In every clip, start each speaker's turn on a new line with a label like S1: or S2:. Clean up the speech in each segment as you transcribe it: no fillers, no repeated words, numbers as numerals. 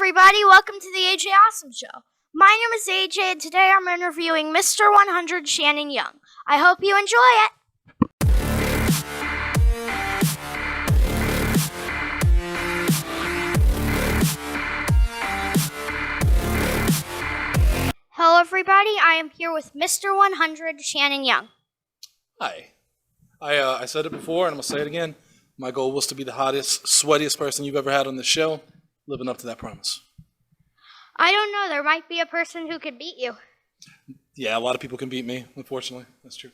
S1: everybody, welcome to the AJ Awesome Show. My name is AJ and today I'm interviewing Mr. 100 Seanan Young. I hope you enjoy it. Hello everybody, I am here with Mr. 100 Seanan Young.
S2: Hi. I said it before and I'm going to say it again. My goal was to be the hottest, sweatiest person you've ever had on this show. Living up to that promise.
S1: I don't know, there might be a person who could beat you.
S2: Yeah, a lot of people can beat me, unfortunately. That's true.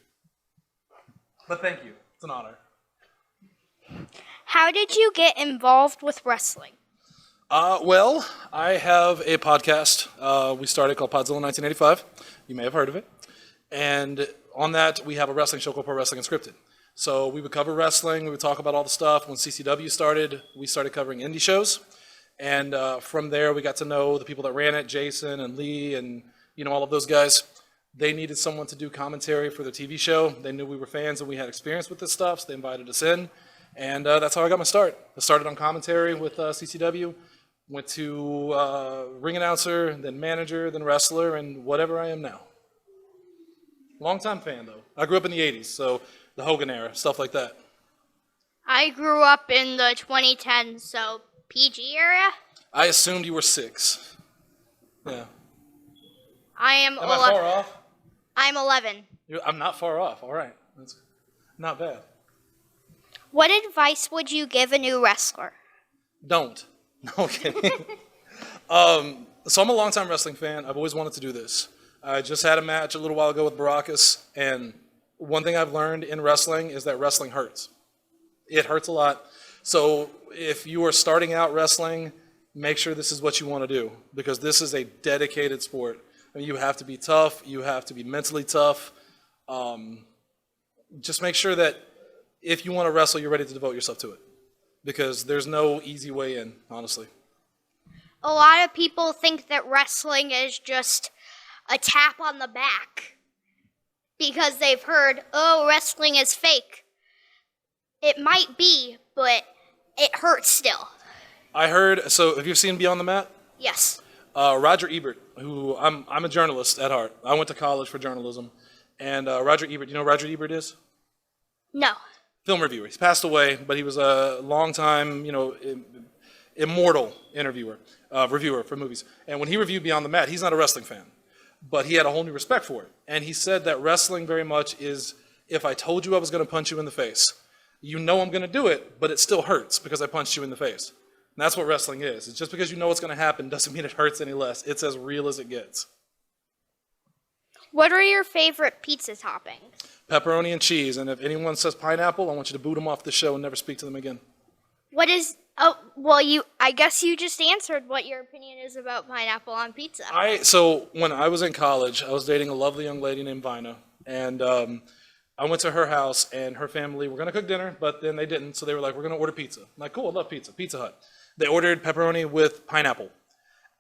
S2: But thank you. It's an honor.
S1: How did you get involved with wrestling?
S2: Well, I have a podcast we started called Podzilla 1985. You may have heard of it. And on that, we have a wrestling show called Pro Wrestling Unscripted. So we would cover wrestling. We would talk about all the stuff. When CCW started, we started covering indie shows. And from there, we got to know the people that ran it, Jason and Lee and, all of those guys. They needed someone to do commentary for their TV show. They knew we were fans and we had experience with this stuff, so they invited us in. And that's how I got my start. I started on commentary with CCW, went to ring announcer, then manager, then wrestler, and whatever I am now. Long-time fan, though. I grew up in the 80s, so the Hogan era, stuff like that.
S1: I grew up in the 2010s, so PG area?
S2: I assumed you were 6. Yeah.
S1: Am
S2: I far off?
S1: I'm 11.
S2: I'm not far off. All right. That's not bad.
S1: What advice would you give a new wrestler?
S2: Don't. Okay. So I'm a longtime wrestling fan. I've always wanted to do this. I just had a match a little while ago with Baracus, and one thing I've learned in wrestling is that wrestling hurts. It hurts a lot. So if you are starting out wrestling, make sure this is what you want to do, because this is a dedicated sport. I mean, you have to be tough. You have to be mentally tough. Just make sure that if you want to wrestle, you're ready to devote yourself to it, because there's no easy way in, honestly.
S1: A lot of people think that wrestling is just a tap on the back because they've heard, oh, wrestling is fake. It might be, but it hurts still.
S2: I heard, so have you seen Beyond the Mat?
S1: Yes.
S2: Roger Ebert, who I'm a journalist at heart. I went to college for journalism. And Roger Ebert, you know who Roger Ebert is?
S1: No.
S2: Film reviewer. He's passed away, but he was a long-time, immortal reviewer for movies. And when he reviewed Beyond the Mat, he's not a wrestling fan, but he had a whole new respect for it. And he said that wrestling very much is, if I told you I was going to punch you in the face, you know I'm going to do it, but it still hurts because I punched you in the face. And that's what wrestling is. It's just because you know what's going to happen doesn't mean it hurts any less. It's as real as it gets.
S1: What are your favorite pizza toppings?
S2: Pepperoni and cheese. And if anyone says pineapple, I want you to boot them off the show and never speak to them again.
S1: I guess you just answered what your opinion is about pineapple on pizza.
S2: So when I was in college, I was dating a lovely young lady named Vina. And I went to her house, and her family were going to cook dinner, but then they didn't. So they were like, we're going to order pizza. I'm like, cool, I love pizza. Pizza Hut. They ordered pepperoni with pineapple.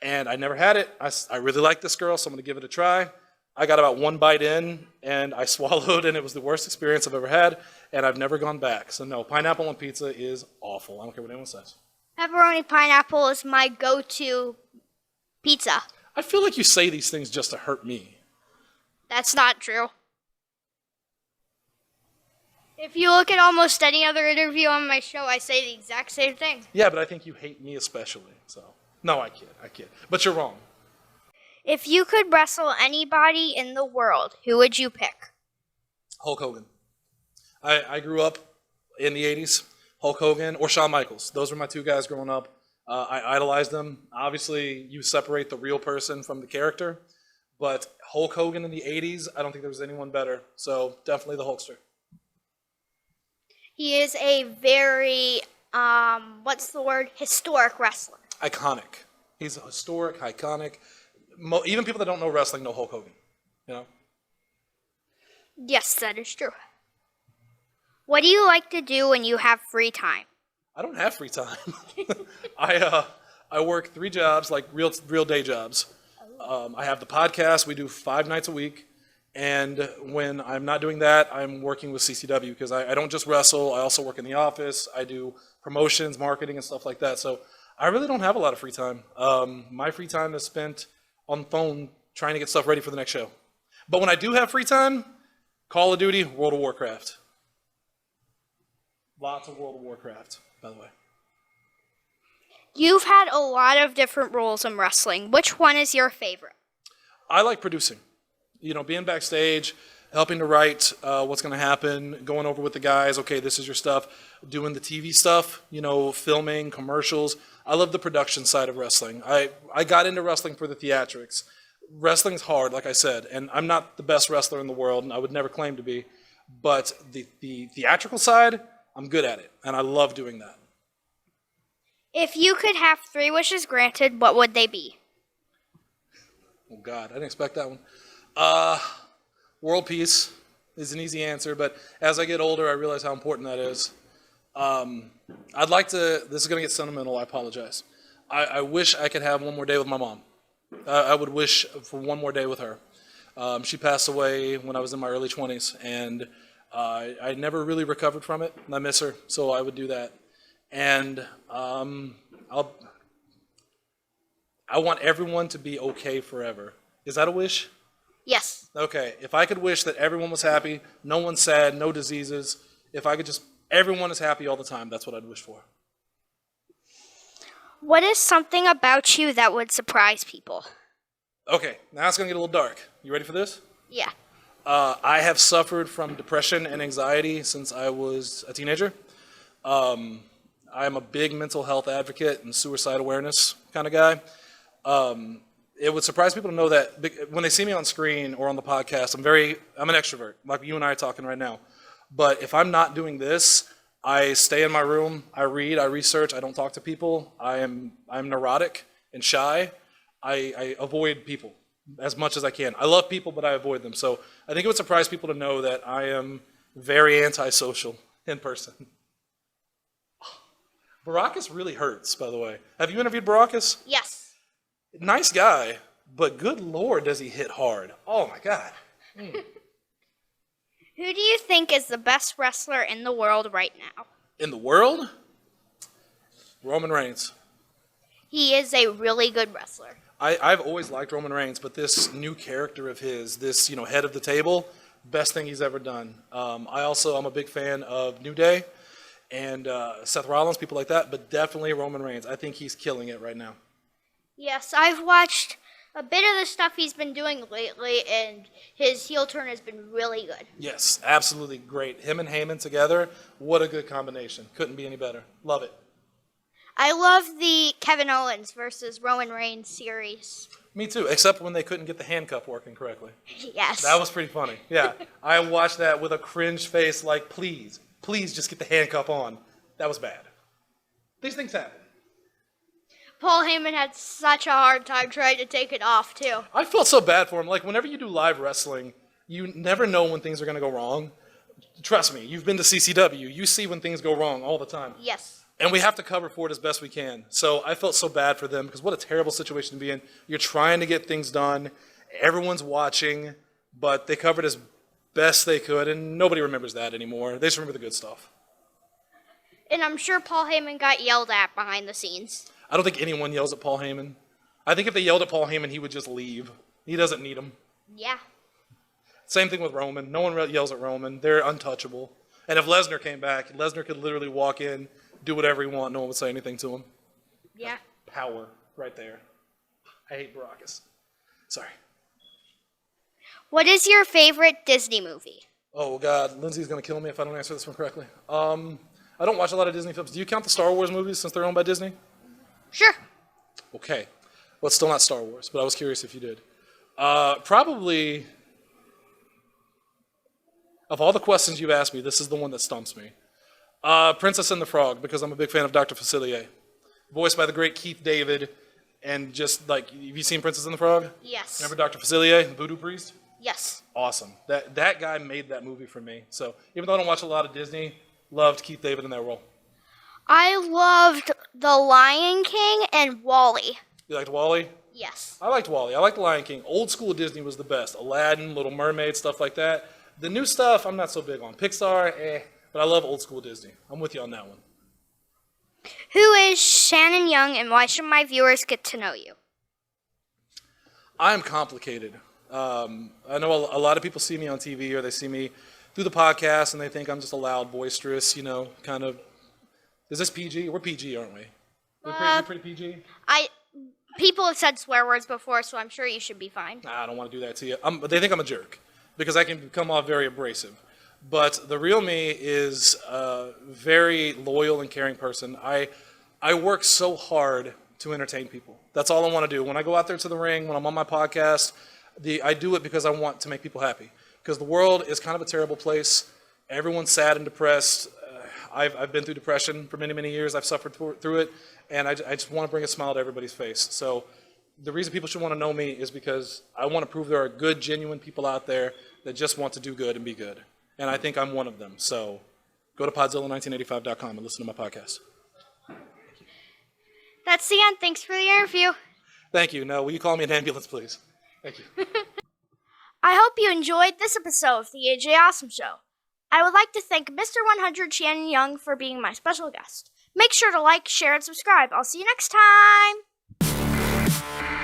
S2: And I never had it. I really like this girl, so I'm going to give it a try. I got about one bite in, and I swallowed, and it was the worst experience I've ever had, and I've never gone back. So no, pineapple on pizza is awful. I don't care what anyone says.
S1: Pepperoni pineapple is my go-to pizza.
S2: I feel like you say these things just to hurt me.
S1: That's not true. If you look at almost any other interview on my show, I say the exact same thing.
S2: Yeah, but I think you hate me especially. So no, I kid. But you're wrong.
S1: If you could wrestle anybody in the world, who would you pick?
S2: Hulk Hogan. I grew up in the 80s. Hulk Hogan or Shawn Michaels. Those were my two guys growing up. I idolized them. Obviously, you separate the real person from the character. But Hulk Hogan in the 80s, I don't think there was anyone better. So definitely the Hulkster.
S1: He is a very, historic wrestler.
S2: Iconic. He's a historic, iconic. Even people that don't know wrestling know Hulk Hogan,
S1: Yes, that is true. What do you like to do when you have free time?
S2: I don't have free time. I work 3 jobs, like real day jobs. I have the podcast. We do 5 nights a week. And when I'm not doing that, I'm working with CCW because I don't just wrestle. I also work in the office. I do promotions, marketing, and stuff like that. So I really don't have a lot of free time. My free time is spent on the phone trying to get stuff ready for the next show. But when I do have free time, Call of Duty, World of Warcraft. Lots of World of Warcraft, by the way.
S1: You've had a lot of different roles in wrestling. Which one is your favorite?
S2: I like producing. Being backstage, helping to write what's going to happen, going over with the guys, okay, this is your stuff, doing the TV stuff, filming, commercials. I love the production side of wrestling. I got into wrestling for the theatrics. Wrestling's hard, like I said, and I'm not the best wrestler in the world, and I would never claim to be, but the theatrical side, I'm good at it, and I love doing that.
S1: If you could have 3 wishes granted, what would they be?
S2: Oh, God, I didn't expect that one. World peace is an easy answer, but as I get older, I realize how important that is. I'd like to, this is going to get sentimental, I apologize. I wish I could have one more day with my mom. I would wish for one more day with her. She passed away when I was in my early 20s, and I never really recovered from it, and I miss her, so I would do that. And I want everyone to be okay forever. Is that a wish?
S1: Yes.
S2: Okay, if I could wish that everyone was happy, no one's sad, no diseases, if I could just, everyone is happy all the time, that's what I'd wish for.
S1: What is something about you that would surprise people?
S2: Okay, now it's going to get a little dark. You ready for this?
S1: Yeah.
S2: I have suffered from depression and anxiety since I was a teenager. I am a big mental health advocate and suicide awareness kind of guy. It would surprise people to know that when they see me on screen or on the podcast, I'm an extrovert, like you and I are talking right now. But if I'm not doing this, I stay in my room, I read, I research, I don't talk to people. I'm neurotic and shy. I avoid people as much as I can. I love people, but I avoid them. So I think it would surprise people to know that I am very antisocial in person. Baracus really hurts, by the way. Have you interviewed Baracus?
S1: Yes.
S2: Nice guy, but good Lord, does he hit hard. Oh, my God.
S1: Who do you think is the best wrestler in the world right now?
S2: In the world? Roman Reigns.
S1: He is a really good wrestler.
S2: I've always liked Roman Reigns, but this new character of his, this head of the table, best thing he's ever done. I'm a big fan of New Day and Seth Rollins, people like that, but definitely Roman Reigns. I think he's killing it right now.
S1: Yes, I've watched a bit of the stuff he's been doing lately, and his heel turn has been really good.
S2: Yes, absolutely great. Him and Heyman together, what a good combination. Couldn't be any better. Love it.
S1: I love the Kevin Owens versus Roman Reigns series.
S2: Me too, except when they couldn't get the handcuff working correctly.
S1: Yes.
S2: That was pretty funny. Yeah, I watched that with a cringe face like, please just get the handcuff on. That was bad. These things happen.
S1: Paul Heyman had such a hard time trying to take it off, too.
S2: I felt so bad for him. Like, whenever you do live wrestling, you never know when things are going to go wrong. Trust me, you've been to CCW. You see when things go wrong all the time.
S1: Yes.
S2: And we have to cover for it as best we can. So I felt so bad for them because what a terrible situation to be in. You're trying to get things done. Everyone's watching, but they covered as best they could, and nobody remembers that anymore. They just remember the good stuff.
S1: And I'm sure Paul Heyman got yelled at behind the scenes.
S2: I don't think anyone yells at Paul Heyman. I think if they yelled at Paul Heyman, he would just leave. He doesn't need them.
S1: Yeah.
S2: Same thing with Roman. No one yells at Roman. They're untouchable. And if Lesnar came back, Lesnar could literally walk in, do whatever he wants. No one would say anything to him.
S1: Yeah.
S2: Power right there. I hate Baracus. Sorry.
S1: What is your favorite Disney movie?
S2: Oh, God. Lindsay's going to kill me if I don't answer this one correctly. I don't watch a lot of Disney films. Do you count the Star Wars movies since they're owned by Disney?
S1: Sure.
S2: Okay. Well, it's still not Star Wars, but I was curious if you did. Probably, of all the questions you've asked me, this is the one that stumps me. Princess and the Frog, because I'm a big fan of Dr. Facilier. Voiced by the great Keith David, and just like, have you seen Princess and the Frog?
S1: Yes.
S2: Remember Dr. Facilier, the voodoo priest?
S1: Yes.
S2: Awesome. That guy made that movie for me. So even though I don't watch a lot of Disney, loved Keith David in that role.
S1: I loved The Lion King and WALL-E.
S2: You liked WALL-E?
S1: Yes.
S2: I liked WALL-E. I liked The Lion King. Old school Disney was the best. Aladdin, Little Mermaid, stuff like that. The new stuff, I'm not so big on. Pixar, but I love old school Disney. I'm with you on that one.
S1: Who is Seanan Young, and why should my viewers get to know you?
S2: I'm complicated. I know a lot of people see me on TV or they see me through the podcast and they think I'm just a loud, boisterous, kind of. Is this PG? We're PG, aren't we? We're pretty PG?
S1: People have said swear words before, so I'm sure you should be fine.
S2: Nah, I don't want to do that to you. They think I'm a jerk because I can come off very abrasive. But the real me is a very loyal and caring person. I work so hard to entertain people. That's all I want to do. When I go out there to the ring, when I'm on my podcast, I do it because I want to make people happy. Because the world is kind of a terrible place. Everyone's sad and depressed. I've been through depression for many, many years. I've suffered through it. And I just want to bring a smile to everybody's face. So the reason people should want to know me is because I want to prove there are good, genuine people out there that just want to do good and be good. And I think I'm one of them. So go to Podzilla1985.com and listen to my podcast.
S1: That's the end. Thanks for the interview.
S2: Thank you. Now, will you call me an ambulance, please? Thank you.
S1: I hope you enjoyed this episode of the AJ Awesome Show. I would like to thank Mr. 100 Seanan Young for being my special guest. Make sure to like, share, and subscribe. I'll see you next time.